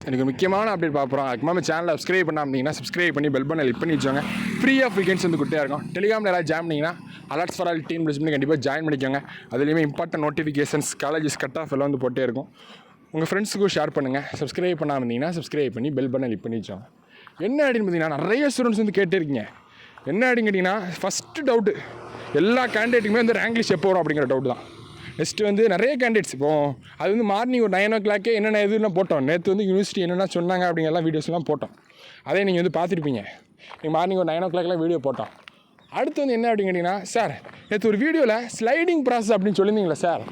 எனக்கு முக்கியமான அப்டேட் பார்க்குறோம். அதுக்கு மேலே சேனலை சப்ஸ்கிரைப் பண்ணாமல் சப்ஸ்கிரைப் பண்ணி பெல் பண்ணி கிளிக் பண்ணி வச்சோங்க. ஃப்ரீ ஆஃப் வீக்கெண்ட்ஸ் வந்து குட்டியாக இருக்கும். டெலிகிராமில் யாராவது ஜாயின் பண்ணிங்கன்னா alerts for all team plus பண்ணி கண்டிப்பாக ஜாயின் பண்ணிக்கோங்க. அதுலேயுமே important notifications, colleges, cut off எல்லாம் வந்து போட்டே இருக்கும். உங்கள் ஃப்ரெண்ட்ஸுக்கும் ஷேர் பண்ணுங்கள். சப்ஸ்கிரைப் பண்ணாமல் இருந்தீங்கன்னா சப்ஸ்கிரைப் பண்ணி பெல் பண்ணி கிளிக் பண்ணி வச்சோங்க. என்ன அப்படின்னு பார்த்தீங்கன்னா நிறைய ஸ்டூடெண்ட்ஸ் வந்து கேட்டிருக்கீங்க. என்ன அப்படின்னு கேட்டிங்கன்னா ஃபஸ்ட்டு டவுட்டு எல்லா கேண்டிடேட்டுக்குமே வந்து ரேங்க் லிஸ்ட் எப்போ வரும் அப்படிங்கிற டவுட் தான். நெக்ஸ்ட்டு வந்து நிறைய கேண்டிடேட்ஸ் இப்போது அது வந்து மார்னிங் ஒரு 9 o'clock என்னென்ன எதுனா போட்டோம். நேற்று வந்து யூனிவர்சிட்டி என்னென்ன சொன்னாங்க அப்படிங்கெல்லாம் வீடியோஸ்லாம் போட்டோம். அதே நீங்கள் வந்து பார்த்துருப்பீங்க. நீங்கள் மார்னிங் ஒரு 9 o'clockலாம் வீடியோ போட்டோம். அடுத்து வந்து என்ன அப்படின்னு கேட்டிங்கன்னா, சார் நேற்று ஒரு வீடியோவில் ஸ்லைடிங் ப்ராசஸ் அப்படின்னு சொல்லியிருந்தீங்களா சார்,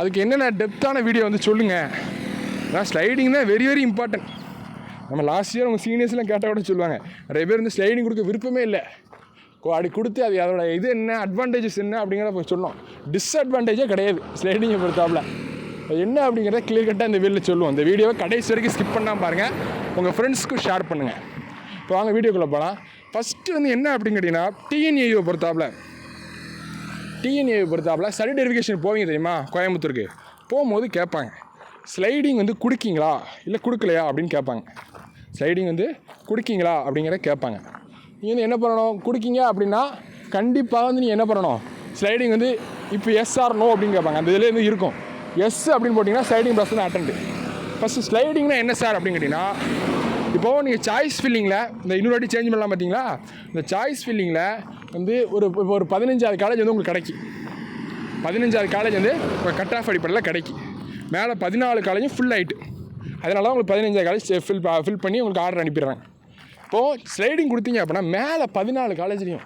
அதுக்கு என்னென்ன டெப்த்தான வீடியோ வந்து சொல்லுங்கள். அதான் ஸ்லைடிங் தான் வெரி வெரி இம்பார்ட்டன்ட். நம்ம லாஸ்ட் இயர் உங்கள் சீனியர்ஸ்லாம் கேட்டால் கூட சொல்லுவாங்க, நிறைய பேர் வந்து ஸ்லைடிங் கொடுக்க விருப்பமே இல்லை. அப்படி கொடுத்து அது அதோட இது என்ன அட்வான்டேஜஸ் என்ன அப்படிங்கிறத போய் சொல்லணும். டிஸ்அட்வான்டேஜே கிடையாது ஸ்லைடிங்கை பொறுத்தாப்புல. என்ன அப்படிங்கிறத கிளியர் கட்டாக இந்த வீடியோவில் சொல்லுவோம். இந்த வீடியோவை கடைசி வரைக்கும் ஸ்கிப் பண்ணாமல் பாருங்கள். உங்கள் ஃப்ரெண்ட்ஸ்க்கும் ஷேர் பண்ணுங்கள். இப்போ வாங்க வீடியோக்குள்ளே போகலாம். ஃபஸ்ட்டு வந்து என்ன அப்படின்னு கேட்டிங்கன்னா, டிஎன்ஏயை பொறுத்தாப்புல ஸ்டடி வெரிஃபிகேஷன் போவீங்க தெரியுமா, கோயம்புத்தூருக்கு போகும்போது கேட்பாங்க, ஸ்லைடிங் வந்து கொடுக்கீங்களா இல்லை கொடுக்கலையா அப்படின்னு கேட்பாங்க. ஸ்லைடிங் வந்து கொடுக்கீங்களா அப்படிங்கிறத கேட்பாங்க. நீங்கள் வந்து என்ன பண்ணணும், கொடுக்கீங்க அப்படின்னா கண்டிப்பாக வந்து நீங்கள் என்ன பண்ணணும், ஸ்லைடிங் வந்து இப்போ எஸ் ஆர் நோ அப்படின்னு கேட்பாங்க. அந்த இதில் வந்து இருக்கும் எஸ் அப்படின்னு போட்டிங்கன்னா ஸ்லைடிங் ப்ராசஸ் தான் அட்டெண்ட். ஃபஸ்ட்டு ஸ்லைடிங்னா என்ன சார் அப்படின்னு கேட்டிங்கன்னா, இப்போது நீங்கள் சாய்ஸ் ஃபில்லிங்கில் இந்த இன்னொரு வாட்டி சேஞ்ச் பண்ணலாம் பார்த்தீங்களா, இந்த சாய்ஸ் ஃபில்லிங்கில் வந்து ஒரு 15வது காலேஜ் வந்து உங்களுக்கு கிடைக்கும். 15வது காலேஜ் வந்து ஒரு கட் ஆஃப் அடிப்படையில் கிடைக்கும். மேலே 14 காலேஜும் ஃபுல் ஆகிட்டு, அதனால தான் உங்களுக்கு 15வது காலேஜ் ஃபில் பண்ணி உங்களுக்கு ஆர்டர் அனுப்பிடுறாங்க. இப்போது ஸ்லைடிங் கொடுத்தீங்க அப்படின்னா மேலே 14 காலேஜ்லேயும்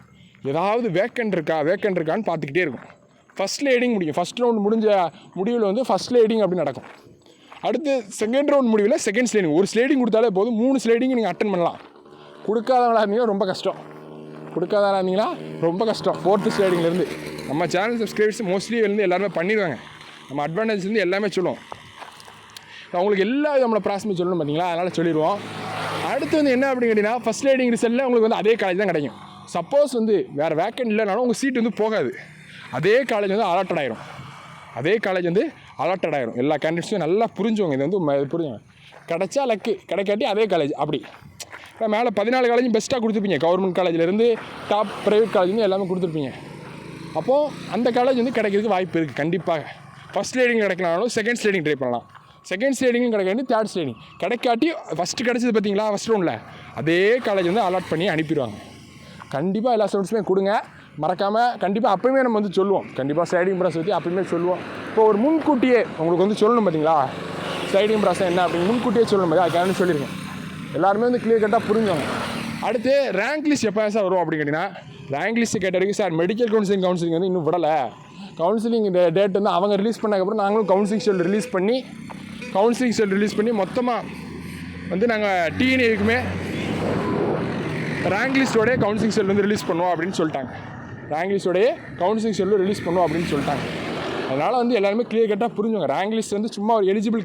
ஏதாவது வேக்கண்ட் இருக்கான்னு பார்த்துக்கிட்டே இருக்கும். ஃபஸ்ட் ஸ்லைடிங் முடியும். ஃபஸ்ட் ரவுண்ட் முடிஞ்ச முடிவில் வந்து ஃபஸ்ட் ஸ்லைடிங் அப்படி நடக்கும். அடுத்து செகண்ட் ரவுண்ட் முடிவில் செகண்ட் ஸ்லைடிங். ஒரு ஸ்லைடிங் கொடுத்தாலே போதும், 3 ஸ்லைடிங் நீங்கள் அட்டன் பண்ணலாம். கொடுக்காதவங்களா இருந்தீங்கன்னா ரொம்ப கஷ்டம். 4th ஸ்லைடிங்லேருந்து நம்ம சேனல் சப்ஸ்கிரைபர்ஸ் மோஸ்ட்லி வந்து எல்லாருமே பண்ணிடுவாங்க. நம்ம அட்வான்டேஜ்லேருந்து எல்லாமே சொல்லுவோம். அவங்களுக்கு எல்லா நம்மளை ப்ராசமே சொல்லணும் பார்த்தீங்களா, அதனால் சொல்லிடுவோம். அடுத்து வந்து என்ன அப்படின்னு கேட்டிங்கன்னா, ஃபஸ்ட் ஸ்லைடிங் ரிசல்ட்டில் உங்களுக்கு வந்து அதே காலேஜ் தான் கிடைக்கும். சப்போஸ் வந்து வேறு வேக்கண்ட் இல்லைனாலும் உங்கள் சீட் வந்து போகாது. அதே காலேஜ் வந்து அலாட்டட் ஆகிரும். எல்லா கேண்டிடேட்ஸும் நல்லா புரிஞ்சுவாங்க. இது வந்து புரிஞ்சுங்க. கிடைச்சா லக்கு, கிடைக்காட்டி அதே காலேஜ் அப்படி. இப்போ மேலே 14 காலேஜும் பெஸ்ட்டாக கொடுத்துருப்பீங்க. கவர்மெண்ட் காலேஜிலேருந்து டாப் ப்ரைவேட் காலேஜ்லேருந்து எல்லாமே கொடுத்துருப்பீங்க. அப்போது அந்த காலேஜ் வந்து கிடைக்கிறதுக்கு வாய்ப்பு இருக்குது கண்டிப்பாக. ஃபஸ்ட் ஸ்லைடிங் கிடைக்கலனாலும் செகண்ட் ஸ்லைடிங் ட்ரை பண்ணலாம். செகண்ட் ஸ்லைடிங்கும் கிடைக்காட்டி தேர்ட் ஸ்லைடிங் கிடைக்காட்டி ஃபஸ்ட்டு கிடச்சது பார்த்தீங்களா ஃபஸ்ட் ரவுண்டில், அதே காலேஜ் வந்து அலாட் பண்ணி அனுப்பிடுவாங்க. கண்டிப்பாக எல்லா ஸ்டூடெண்ட்ஸுமே கொடுங்க, மறக்காமல். கண்டிப்பாக அப்போயுமே நம்ம வந்து சொல்லுவோம், கண்டிப்பாக ஸ்லைடிங் ப்ராசஸ் பற்றி அப்போயுமே சொல்லுவோம். இப்போ ஒரு முன்கூட்டியே உங்களுக்கு வந்து சொல்லணும் பார்த்தீங்களா, ஸ்லைடிங் ப்ராசஸ் என்ன அப்படின்னு முன்கூட்டியே சொல்லணும் பார்த்தா அதுக்காக சொல்லியிருக்கேன். எல்லாருமே வந்து கிளியர் கட்டாக புரிஞ்சுவாங்க. அடுத்து ரேங்க் லிஸ்ட் எப்போ சார் வரும் அப்படின்னு கேட்டிங்கன்னா, ரேங்க் லிஸ்ட்டு கேட்ட வரைக்கும் சார் மெடிக்கல் கவுன்சிலிங் வந்து இன்னும் விடலை. கவுன்சிலிங் டேட் வந்து அவங்க ரிலீஸ் பண்ணதுக்கப்புறம் நாங்களும் கவுன்சிலிங் ஷெல் ரிலீஸ் பண்ணி மொத்தமாக வந்து நாங்கள் டிஎன்ஏக்குமே ரேங்க் லிஸ்ட்டோடைய கவுன்சிலிங் ஷெல் வந்து ரிலீஸ் பண்ணுவோம் அப்படின்னு சொல்லிட்டாங்க. அதனால் வந்து எல்லாருமே கிளியர் கட்டாக புரிஞ்சுங்க. ரேங்க் லிஸ்ட் வந்து சும்மா ஒரு எலிஜிபிள்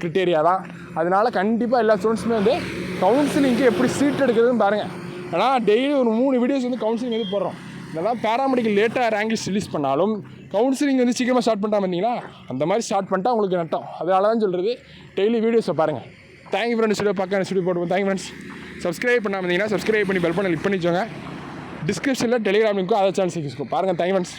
கிரிட்டேரியா தான். அதனால் கண்டிப்பாக எல்லா ஸ்டூடெண்ட்ஸுமே வந்து கவுன்சிலிங்க்கு எப்படி சீட் எடுக்கிறதுன்னு பாருங்கள். ஆனால் டெய்லி ஒரு 3 வீடியோஸ் வந்து கவுன்சிலிங் வந்து போடுறோம். இதெல்லாம் பேராமெடிக்கல் லேட்டாக ரேங்க் லிஸ்ட் ரிலீஸ் பண்ணாலும் கவுன்சிலிங் வந்து சீக்கிரமாக ஸ்டார்ட் பண்ணிட்டா பார்த்தீங்களா, அந்த மாதிரி ஸ்டார்ட் பண்ணிட்டா உங்களுக்கு நட்டம். அதனால தான் சொல்கிறது, டெய்லி வீடியோஸை பாருங்கள். Thank you friends. ஸ்டுடியோ போட்டுவோம். Thank you friends. சப்ஸ்கிரைப் பண்ணாமல் சப்ஸ்கிரைப் பண்ணி பெல் பண்ணி கிளிக் பண்ணிச்சோங்க. டிஸ்கிரிப்ஷனில் டெலிகிராம் லிங்க்கும் அதை சேனல் பாருங்கள். Thank you friends.